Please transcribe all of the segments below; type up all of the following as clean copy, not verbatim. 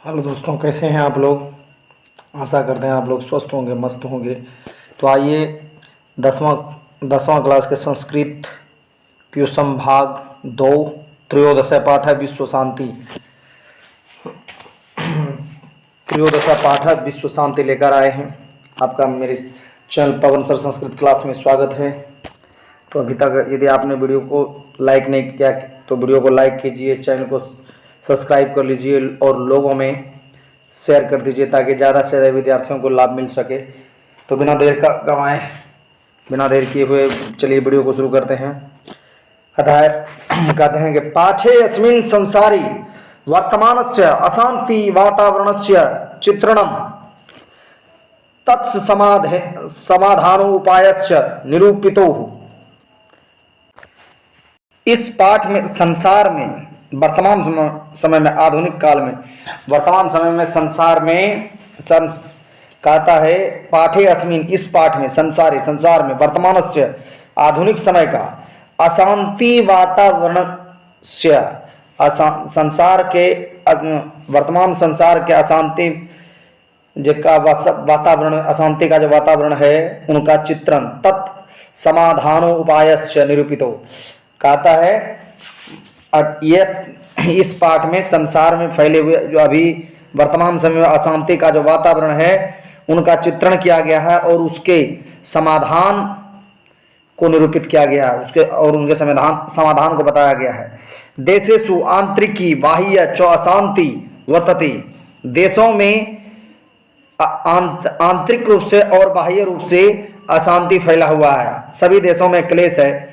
Hello दोस्तों, कैसे हैं आप लोग। आशा करते हैं आप लोग स्वस्थ होंगे, मस्त होंगे। तो आइए दसवां दसवां क्लास के संस्कृत प्यूसम भाग 2 त्रयोदश पाठ है विश्व शांति। त्रयोदश पाठ है विश्व शांति लेकर आए हैं। आपका मेरे चैनल पवन सर संस्कृत क्लास में स्वागत है। तो अभी तक यदि आपने वीडियो को लाइक नहीं किया तो वीडियो को लाइक कीजिए, चैनल को सब्सक्राइब कर लीजिए और लोगों में शेयर कर दीजिए ताकि ज़्यादा से ज़्यादा विद्यार्थियों को लाभ मिल सके। तो बिना देर का गवाएं, बिना देर किए हुए चलिए वीडियो को शुरू करते हैं। अतः कहते हैं कि पाठे अस्मिन् संसारी वर्तमानस्य अशांति वातावरणस्य चित्रणम तत्स समाधानोपायश्च निरूपितो। इस पाठ में संसार में वर्तमान समय में आधुनिक काल में वर्तमान समय में संसार में कहता है पाठे अस्मिन, इस पाठ में संसार में वर्तमानस्य आधुनिक समय का अशांति वातावरण से संसार के वर्तमान संसार के अशांति का वातावरण, अशांति का जो वातावरण है उनका चित्रण तत् समाधानो उपायस्य निरूपितो। कहता है ये इस पाठ में संसार में फैले हुए जो अभी वर्तमान समय में अशांति का जो वातावरण है उनका चित्रण किया गया है और उसके समाधान को निरूपित किया गया है, उसके और उनके समाधान को बताया गया है। देशेषु आंतरिकी बाह्य च अशांति वर्तते। देशों में आंतरिक रूप से और बाह्य रूप से अशांति फैला हुआ है। सभी देशों में क्लेश है।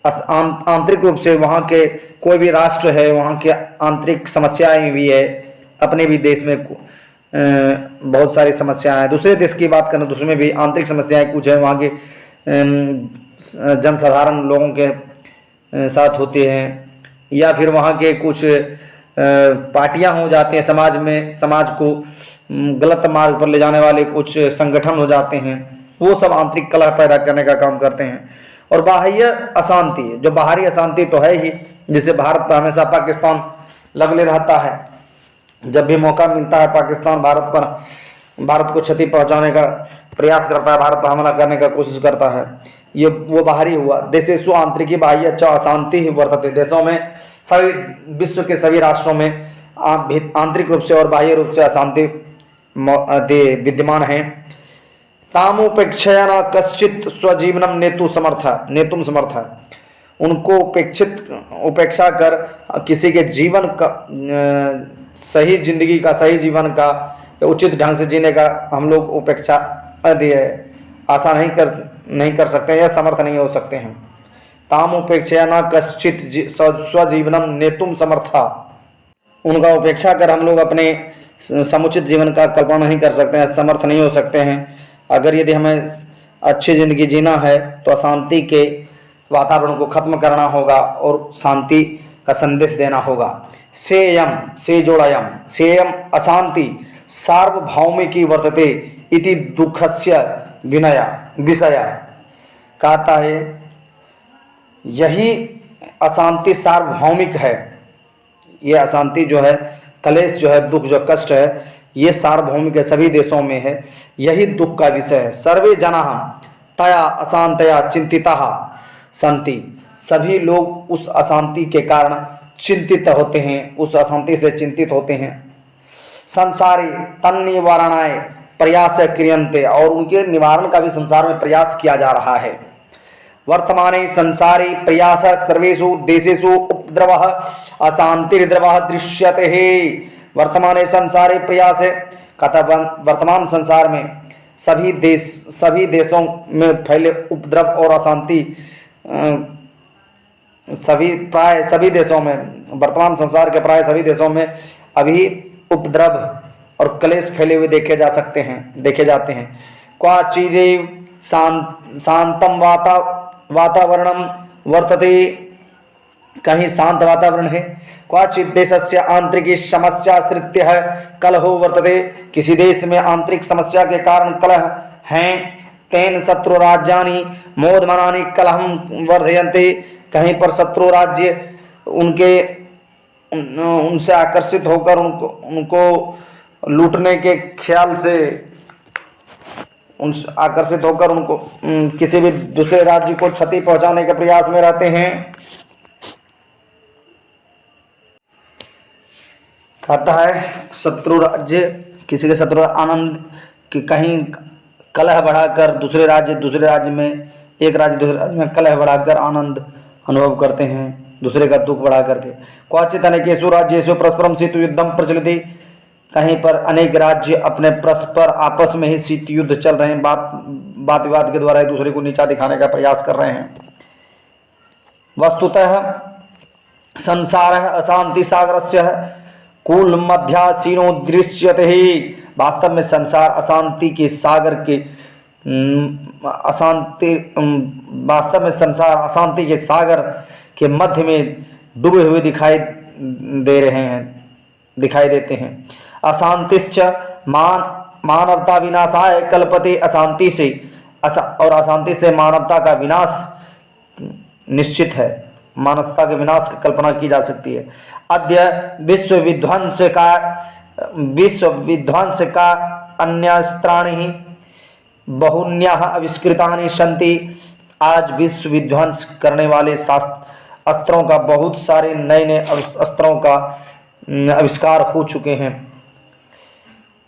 आंतरिक रूप से वहाँ के कोई भी राष्ट्र है वहाँ की आंतरिक समस्याएं भी है। अपने भी देश में बहुत सारी समस्याएं हैं। दूसरे देश की बात करें दूसरे में भी आंतरिक समस्याएं कुछ है। वहाँ के जनसाधारण लोगों के साथ होते हैं या फिर वहाँ के कुछ पार्टियां हो जाती हैं समाज में, समाज को गलत मार्ग पर ले जाने वाले कुछ संगठन हो जाते हैं। वो सब आंतरिक कलह पैदा करने का काम करते हैं। और बाह्य अशांति, जो बाहरी अशांति तो है ही, जिसे भारत पर हमेशा पाकिस्तान लगले रहता है। जब भी मौका मिलता है पाकिस्तान भारत को क्षति पहुंचाने का प्रयास करता है, भारत पर हमला करने का कोशिश करता है। ये वो बाहरी हुआ। देशेषु आंतरिकी बाह्य च अशांति ही वर्तते। देशों में सभी विश्व के सभी राष्ट्रों में आंतरिक रूप से और बाह्य रूप से अशांति विद्यमान है। तामुपेक्षया न कश्चित स्वजीवनम नेतुम समर्थ। उनको उपेक्षा कर किसी के जीवन का सही जिंदगी का, सही जीवन का उचित ढंग से जीने का हम लोग उपेक्षा आशा नहीं कर सकते या समर्थ नहीं हो सकते हैं। तामुपेक्षया न कश्चित स्वजीवनम नेतुम समर्था। उनका उपेक्षा कर हम लोग अपने समुचित जीवन का कल्पना नहीं कर सकते हैं, समर्थ नहीं हो सकते हैं। अगर यदि हमें अच्छी जिंदगी जीना है तो अशांति के वातावरण को खत्म करना होगा और शांति का संदेश देना होगा। सेयम से जोड़ायम सेयम अशांति सार्वभौमिकी वर्तते इति दुखस्य विषय। कहता है यही अशांति सार्वभौमिक है। ये अशांति जो है, कलेश जो है, दुख जो कष्ट है, ये सार्वभौमिक है, सभी देशों में है। यही दुख का विषय है। सर्वे जनाः तया अशांतया चिंतिताः सन्ति। सभी लोग उस अशांति के कारण चिंतित होते हैं, उस अशांति से चिंतित होते हैं। संसारी तन्निवारणाय प्रयास क्रियन्ते। और उनके निवारण का भी संसार में प्रयास किया जा रहा है। वर्तमाने संसारी प्रयास सर्वेषु देशेषु उपद्रवः अशांतिर्द्रवः दृश्यते है। वर्तमाने संसारी प्रयास है कहता वर्तमान संसार में सभी देशों में फैले उपद्रव और अशांति, सभी देशों में, वर्तमान संसार के प्राय सभी देशों में अभी उपद्रव और कलेश फैले हुए देखे जाते हैं। क्वाचिदेव शांतम वातावरणम वर्तते। कहीं शांत वातावरण है। क्वचित देशस्य आंतरिक समस्या श्रित्य है कलहो वर्तते। किसी देश में आंतरिक समस्या के कारण कलह हैं। तेन शत्रु राज्यानि मोदमनानि कलहम वर्धयन्ते। कहीं पर शत्रु राज्य उनके उनसे आकर्षित होकर उनको लूटने के ख्याल से, उनसे आकर्षित होकर उनको किसी भी दूसरे राज्य को क्षति पहुंचाने के प्रयास में रहते हैं। कहता है शत्रु राज्य, किसी के शत्रु आनंद कि कहीं कलह बढ़ाकर दूसरे राज्य में, एक राज्य दूसरे राज्य में कलह बढ़ाकर आनंद अनुभव करते हैं, दूसरे का दुख बढ़ा करके। क्वचित अनेकेषु राज्येषु परस्परम शीत युद्धम प्रचलित, कहीं पर अनेक राज्य अपने परस्पर आपस में ही शीत युद्ध चल रहे हैं, बात विवाद के द्वारा एक दूसरे को नीचा दिखाने का प्रयास कर रहे हैं। वस्तुतः संसार अशांति सागरस्य कुल मध्यासीनो दृश्यते ही, वास्तव में संसार अशांति के सागर के वास्तव में संसार अशांति के सागर के मध्य में डूबे हुए दिखाई देते हैं। अशांतिश्च मानवता विनाशाय कल्पते, अशांति से और अशांति से मानवता का विनाश निश्चित है, मानवता के विनाश की कल्पना की जा सकती है। अद्य विश्व विध्वंस का अन्यस्त्राणि बहुन्यः आविष्कृतानि सन्ति, आज विश्व विध्वंस करने वाले अस्त्रों का बहुत सारे नए अस्त्रों का आविष्कार हो चुके हैं।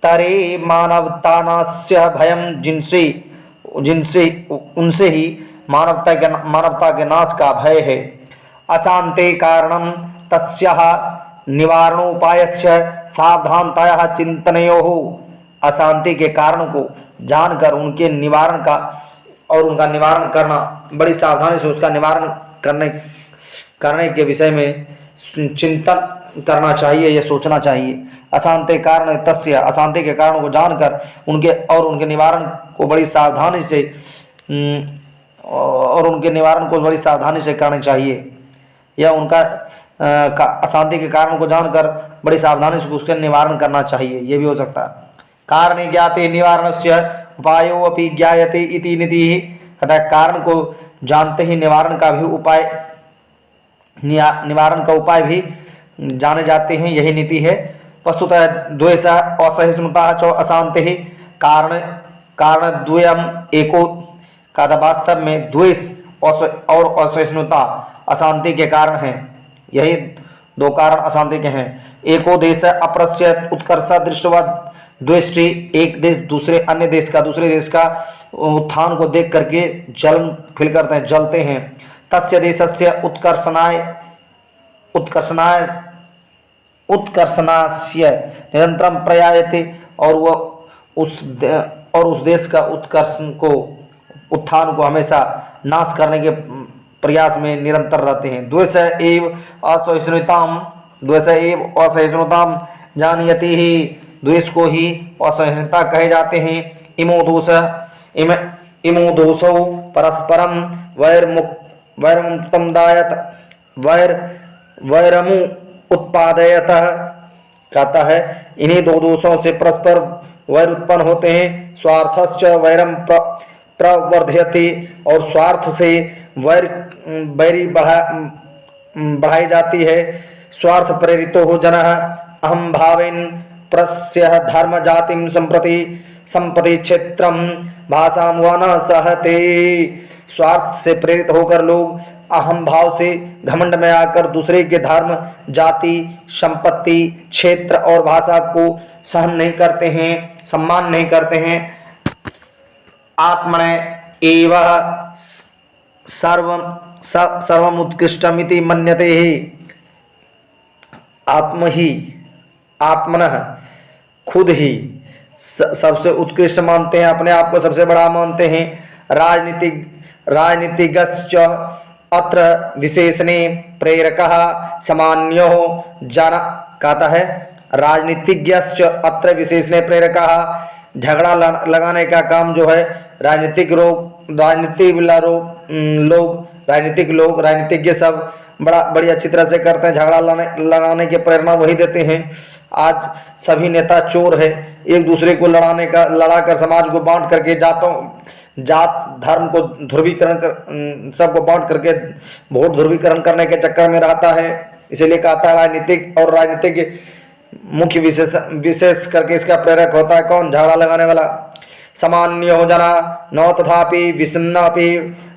तरे मानवतानास्य भयम, जिनसे उनसे ही मानवता के नाश का भय है। अशांते कारणम तस्याः निवारणोपायस्य सावधानतया चिंतनयोः, अशांति के कारण को जानकर उनके निवारण का और उनका निवारण करना, बड़ी सावधानी से उसका निवारण करने के विषय में चिंतन करना चाहिए, यह सोचना चाहिए। अशांति कारण तस्य, अशांति के कारण को जानकर उनके निवारण को बड़ी सावधानी से करनी चाहिए, या उनका अशांति के कारण को जानकर बड़ी सावधानी से उसका निवारण करना चाहिए, ये भी हो सकता है। कारण ज्ञाते निवारणस्य उपायो अपि ज्ञायते इति नीतिः, तथा कारण को जानते ही निवारण का उपाय भी जाने जाते हैं, यही नीति है। वस्तुतः द्वेष असहिष्णुता च अशांतिः कारण द्वयम एको, का वास्तव में द्वेष और असहिष्णुता अशांति के कारण हैं, यही दो कारण अशांति के हैं। एको देश अपरस्य उत्कर्ष दृष्टवा द्वेष्टि, एक देश दूसरे देश का उत्थान को देख करके जलन फील करते हैं, जलते हैं। तस्य देशस्य उत्कर्षणास्य निरंतरम प्रयायते, और वह उस देश का उत्थान को हमेशा नाश करने के प्रयास में निरंतर रहते हैं। द्वेष एव असहिष्णुताम जानयति ही, द्वेष को ही असहिष्णुता कहे जाते हैं। इमो दोषौ परस्परम वैरमु उत्पादयत, कहता है इन्हीं दो दोषों से परस्पर वैर उत्पन्न होते हैं। स्वार्थश्च वैरम प्रवर्धयति, और स्वार्थ से वैरी बढ़ाई जाती है। स्वार्थ प्रेरितो हो जनः अहम भावेन प्रस्य धर्म जातिम संप्रति क्षेत्रम भाषाम व न सहते, स्वार्थ से प्रेरित होकर लोग अहम भाव से घमंड में आकर दूसरे के धर्म, जाति, संपत्ति, क्षेत्र और भाषा को सहन नहीं करते हैं, सम्मान नहीं करते हैं। आत्मने एव सर्वमुत्कृष्टमिति मन्यते ही, आत्मनः खुद ही सबसे उत्कृष्ट मानते हैं, अपने आप को सबसे बड़ा मानते हैं। राजनीतिज्ञश्च अत्र विशेषणे प्रेरकः सामान्यो जन, कहता है राजनीतिज्ञश्च अत्र विशेषणे प्रेरकः, झगड़ा लगाने का काम जो है राजनीतिज्ञ सब बड़ी अच्छी तरह से करते हैं, झगड़ा लगाने की प्रेरणा वही देते हैं। आज सभी नेता चोर है, एक दूसरे को लड़ाकर समाज को बांट करके जात धर्म को ध्रुवीकरण सबको बांट करके वोट ध्रुवीकरण करने के चक्कर में रहता है। इसीलिए कहता है राजनीतिक और राजनीतिक मुख्य विशेष करके इसका प्रेरक होता है कौन? झगड़ा लगाने वाला। सामान्यो जना न तथापि विषन्नापि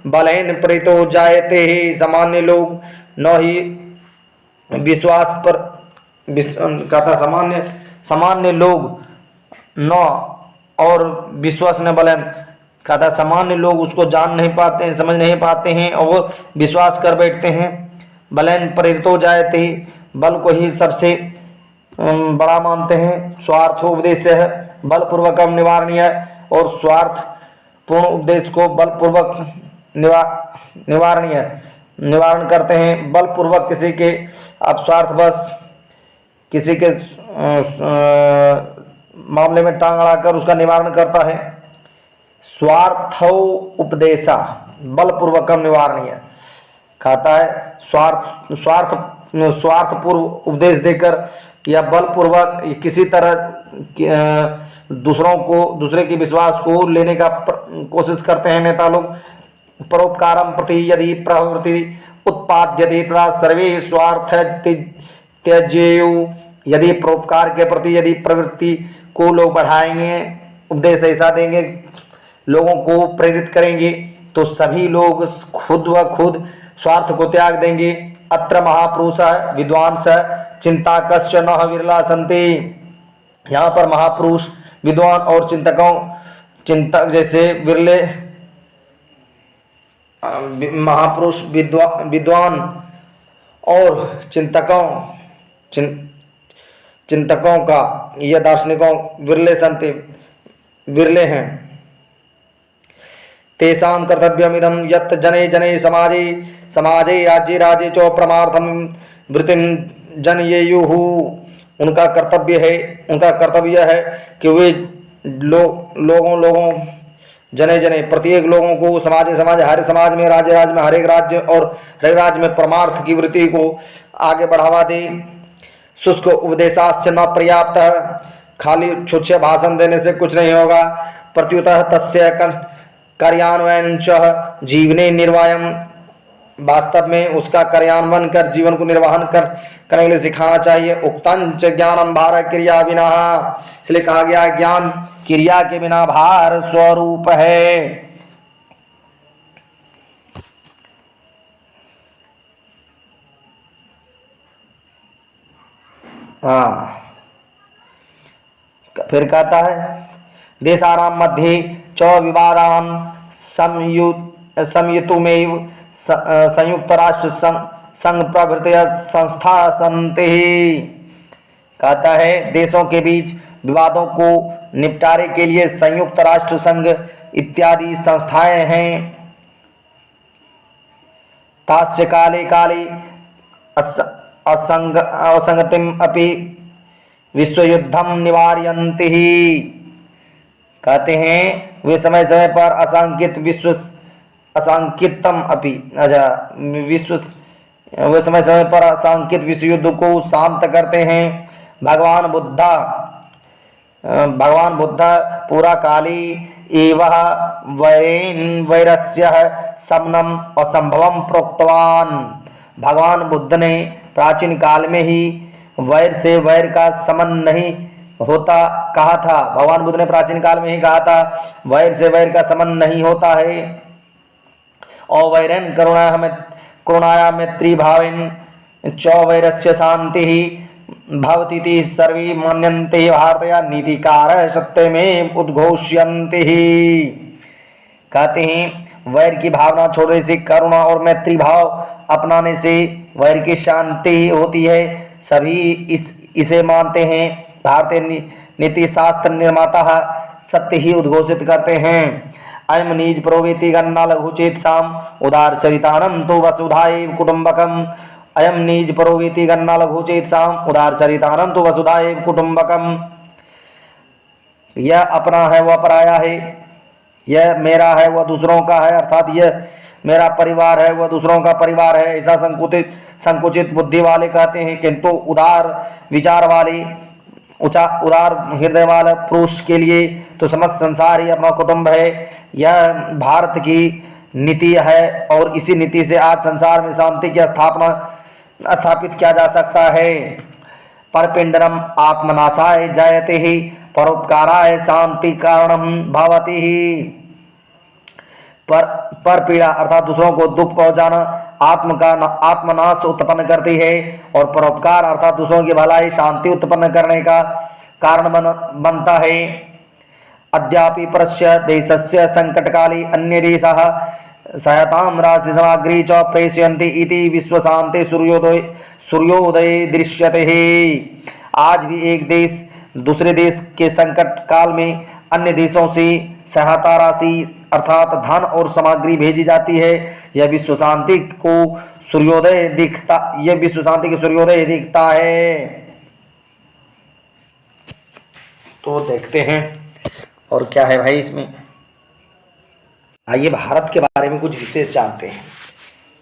बलेन प्रेतो जायते ही। सामान्य लोग न ही विश्वास पर कहता सामान्य लोग न और विश्वास न बलन कहता सामान्य लोग उसको जान नहीं पाते हैं, समझ नहीं पाते हैं और विश्वास कर बैठते हैं। बलन प्रेरितो जायते ही, बल को ही सबसे बड़ा मानते हैं। स्वार्थोपदेश है बलपूर्वक निवारणीय, और स्वार्थ पूर्ण उपदेश को बलपूर्वक निवारण करते हैं। बलपूर्वक किसी के अब स्वार्थवश किसी के मामले में टांग अड़ाकर उसका निवारण करता है। स्वार्थो उपदेशा बलपूर्वक निवारणीय कहता है स्वार्थपूर्व उपदेश देकर या बलपूर्वक किसी तरह दूसरे के विश्वास को लेने का कोशिश करते हैं नेता लोग। परोपकारम प्रति यदि प्रवृत्ति उत्पाद्यते तथा सर्वे स्वार्थ त्यजेयु। यदि परोपकार के प्रति यदि प्रवृत्ति को लोग बढ़ाएंगे, उपदेश ऐसा देंगे, लोगों को प्रेरित करेंगे, तो सभी लोग खुद व खुद स्वार्थ को त्याग देंगे। अत्र महापुरुष विद्वांस चिंताकश्च न विरला सन्ति। यहाँ पर महापुरुष विद्वान और चिंतक जैसे विरले, महापुरुष विद्वान और चिंतकों का यह दार्शनिकों विरले संति विरले हैं। तेषां कर्तव्यमिदं यत् जने जने समाजे राज्ये राज्ये च परमार्थं वृत्तिं जनयेयुः। उनका कर्तव्य है कि वे लोगों जने जने प्रत्येक लोगों को समाज हर समाज में राज्य में हरेक राज्य और हरेक राज्य में परमार्थ की वृत्ति को आगे बढ़ावा दे। शुष्क उपदेशाश्च न पर्याप्त, खाली छुच्छे भाषण देने से कुछ नहीं होगा। प्रत्युतः तस्य कार्यान्वयन च जीवने निर्वाहम, वास्तव में उसका कार्यान्वयन कर जीवन को निर्वाहन करने के लिए सिखाना चाहिए। उक्तंच ज्ञानम भार क्रिया बिना, इसलिए कहा गया ज्ञान क्रिया के बिना भार स्वरूप है। फिर कहता है देशानां मध्ये च विवादान संयुतुमेव संयुक्त राष्ट्र संघ प्रभृति संस्था सन्ति। कहता है देशों के बीच विवादों को निपटारे के लिए संयुक्त राष्ट्र संघ इत्यादि संस्थाएं हैं। तास्य काले काले असंगतिम अपि विश्वयुद्धम निवारयन्ति। कहते हैं वे समय समय पर वे समय समय पर असांकित विश्व युद्ध को शांत करते हैं। भगवान बुद्ध पूरा काली एवं वैरस्य समनम असंभवम प्रोक्तवान। भगवान बुद्ध ने प्राचीन काल में ही वैर से वैर का समन नहीं होता कहा था। भगवान बुद्ध ने प्राचीन काल में ही कहा था वैर से वैर का समन नहीं होता है। और वैरन करुणाया मैत्री भावेन च वैरस्य शांति ही भवतीति सर्वे मन्यन्ते भारतया नीतिकार सत्य में उद्घोष्यन्ते ही। कहते हैं वैर की भावना छोड़ने से करुणा और मैत्री भाव अपनाने से वैर की शांति होती है। सभी इसे मानते हैं। भारतीय नीति शास्त्र निर्माता सत्य ही उद्घोषित करते हैं। अयम निज प्रोवेति गन्ना लघुचेत साम उदार चरितानम तो वसुधाएव कुटुंबकम। अयम निज प्रोवेति गन्ना लघुचेत साम उदार चरितानम तो वसुधाएव कुटुंबकम। यह अपना है वह पराया है, यह मेरा है वह दूसरों का है, अर्थात यह मेरा परिवार है वह दूसरों का परिवार है, ऐसा संकुचित बुद्धि वाले कहते हैं। किंतु उदार विचार वाले उदार हृदय वाले पुरुष के लिए तो समस्त संसार ही अपना कुटुंब है। यह भारत की नीति है और इसी नीति से आज संसार में शांति की स्थापना स्थापित किया जा सकता है। परपिंडरम आत्मनाशाय जायते ही परोपकाराय शांति कारणम भवति ही। पर पीड़ा अर्थात दूसरों को दुख पहुंचाना आत्मनाश उत्पन्न करती है, और परोपकार अर्थात दूसरों की भलाई शांति उत्पन्न करने का कारण बनता है। अद्यापि परस्य देशस्य संकटकाले अन्य देशाः सहायतां राशि सामग्री च प्रेषयन्ति इति विश्वशान्ति सूर्योदय दृश्यते है। आज भी एक देश दूसरे देश के संकट काल में अन्य देशों से सहायता राशि अर्थात धन और सामग्री भेजी जाती है। यह विश्व शांति को सूर्योदय दिखता है। तो देखते हैं और क्या है भाई इसमें। आइए भारत के बारे में कुछ विशेष जानते हैं।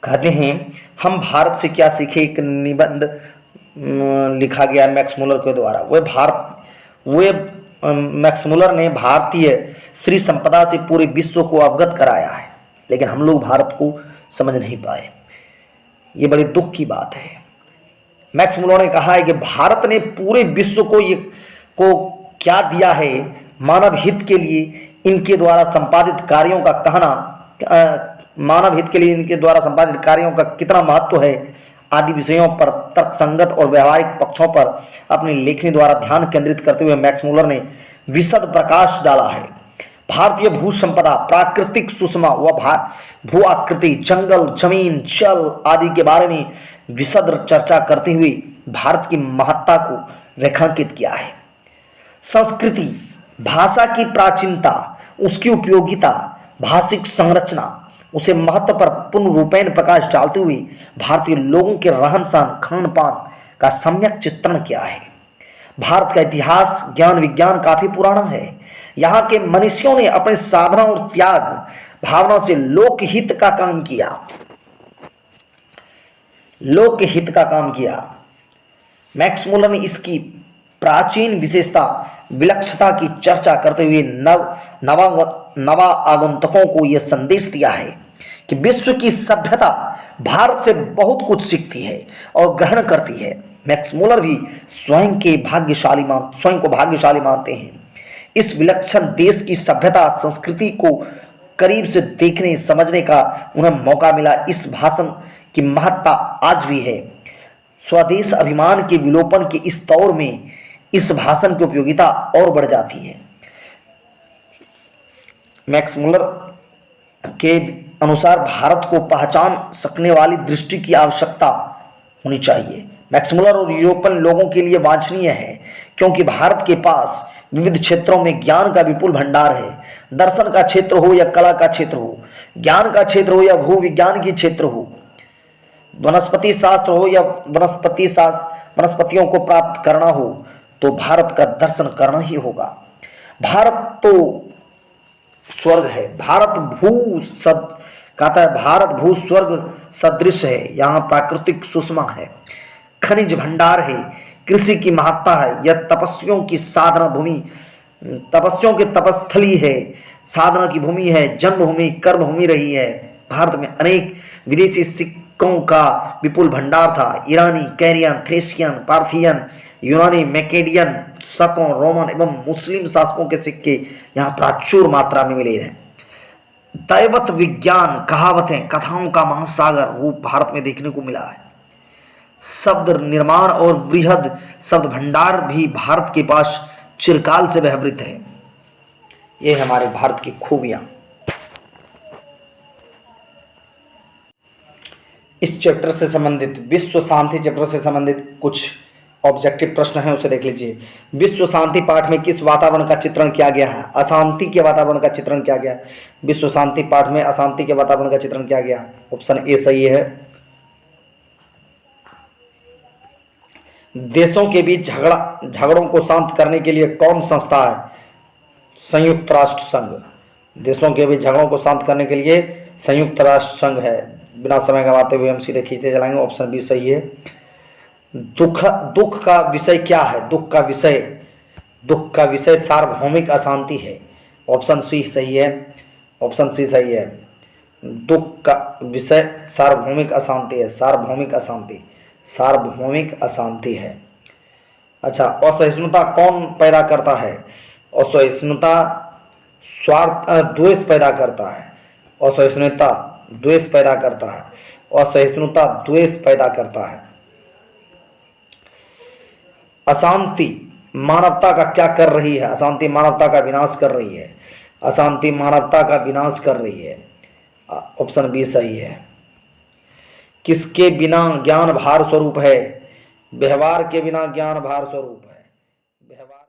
कहते हैं हम भारत से क्या सीखे, एक निबंध लिखा गया मैक्स मुलर के द्वारा। मैक्स मुलर ने भारतीय स्त्री संपदा से पूरे विश्व को अवगत कराया है, लेकिन हम लोग भारत को समझ नहीं पाए। ये बड़ी दुख की बात है। मैक्स मुलर ने कहा है कि भारत ने पूरे विश्व को क्या दिया है, मानव हित के लिए इनके द्वारा संपादित कार्यों का कितना महत्व है आदि विषयों पर तर्कसंगत और व्यवहारिक पक्षों पर अपनी लेखनी द्वारा ध्यान केंद्रित करते हुए मैक्स मुलर ने विशद प्रकाश डाला है। भारतीय भू संपदा, प्राकृतिक सुषमा व भू आकृति, जंगल, जमीन, जल आदि के बारे में विशद चर्चा करते हुए भारत की महत्ता को रेखांकित किया है। संस्कृति, भाषा की प्राचीनता, उसकी उपयोगिता, भाषिक संरचना, उसे महत्व पर पूर्ण रूपेण प्रकाश डालते हुए भारतीय लोगों के रहन सहन, खान पान का सम्यक चित्रण किया है। भारत का इतिहास, ज्ञान विज्ञान काफी पुराना है। यहाँ के मनुष्यों ने अपने साधना और त्याग भावना से लोकहित का काम किया। मैक्स मुलर ने इसकी प्राचीन विशेषता, विलक्षणता की चर्चा करते हुए नवा आगंतुकों को यह संदेश दिया है कि विश्व की सभ्यता भारत से बहुत कुछ सीखती है और ग्रहण करती है। मैक्स मुलर भी स्वयं को भाग्यशाली मानते हैं। इस विलक्षण देश की सभ्यता संस्कृति को करीब से देखने समझने का उन्हें मौका मिला। इस भाषण की महत्ता आज भी है। स्वदेश अभिमान के विलोपन के इस दौर में इस भाषण की उपयोगिता और बढ़ जाती है। मैक्स मुलर के अनुसार भारत को पहचान सकने वाली दृष्टि की आवश्यकता होनी चाहिए। मैक्स मुलर और यूरोपियन लोगों के लिए वांछनीय है, क्योंकि भारत के पास विविध क्षेत्रों में ज्ञान का विपुल भंडार है। दर्शन का क्षेत्र हो या कला का क्षेत्र हो, ज्ञान का क्षेत्र हो या भू विज्ञान की क्षेत्र हो, वनस्पति शास्त्र हो या वनस्पतियों को प्राप्त करना हो, तो भारत का दर्शन करना ही होगा। भारत तो स्वर्ग है। भारत भू स्वर्ग सदृश है। यहाँ प्राकृतिक सुषमा है, खनिज भंडार है, कृषि की महत्ता है। यह तपस्वियों की साधना भूमि, तपस्वियों की तपस्थली है, साधना की भूमि है, जन्मभूमि, कर्मभूमि रही है। भारत में अनेक विदेशी सिक्कों का विपुल भंडार था। ईरानी, कैरियन, थ्रेशियन, पार्थियन, यूनानी, मैकेडियन, शकों, रोमन एवं मुस्लिम शासकों के सिक्के यहाँ प्रचुर मात्रा में मिले हैं। दैवत विज्ञान, कहावतें, कथाओं का महासागर वो भारत में देखने को मिला है। शब्द निर्माण और बृहद शब्द भंडार भी भारत के पास चिरकाल से व्यवहृत है। ये हमारे भारत की खूबियां। इस चैप्टर से संबंधित, विश्व शांति चैप्टर से संबंधित कुछ ऑब्जेक्टिव प्रश्न है, उसे देख लीजिए। विश्व शांति पाठ में किस वातावरण का चित्रण किया गया है? अशांति के वातावरण का चित्रण किया गया है। विश्व शांति पाठ में अशांति के वातावरण का चित्रण किया गया है। ऑप्शन ए सही है। देशों के बीच झगड़ों को शांत करने के लिए कौन संस्था है? संयुक्त राष्ट्र संघ। देशों के बीच झगड़ों को शांत करने के लिए संयुक्त राष्ट्र संघ है। बिना समय गंवाते हुए हम सीधे खींचते चलाएंगे। ऑप्शन बी सही है। दुख का विषय क्या है? दुख का विषय सार्वभौमिक अशांति है। ऑप्शन सी सही है। ऑप्शन सी सही है। दुख का विषय सार्वभौमिक अशांति है। सार्वभौमिक अशांति सार्वभौमिक अशांति है। अच्छा, असहिष्णुता कौन पैदा करता है? असहिष्णुता स्वार्थ द्वेष पैदा करता है। असहिष्णुता द्वेष पैदा करता है। असहिष्णुता द्वेष पैदा करता है। अशांति मानवता का क्या कर रही है? अशांति मानवता का विनाश कर रही है। अशांति मानवता का विनाश कर रही है। ऑप्शन बी सही है। किसके बिना ज्ञान भार स्वरूप है? व्यवहार के बिना ज्ञान भार स्वरूप है। व्यवहार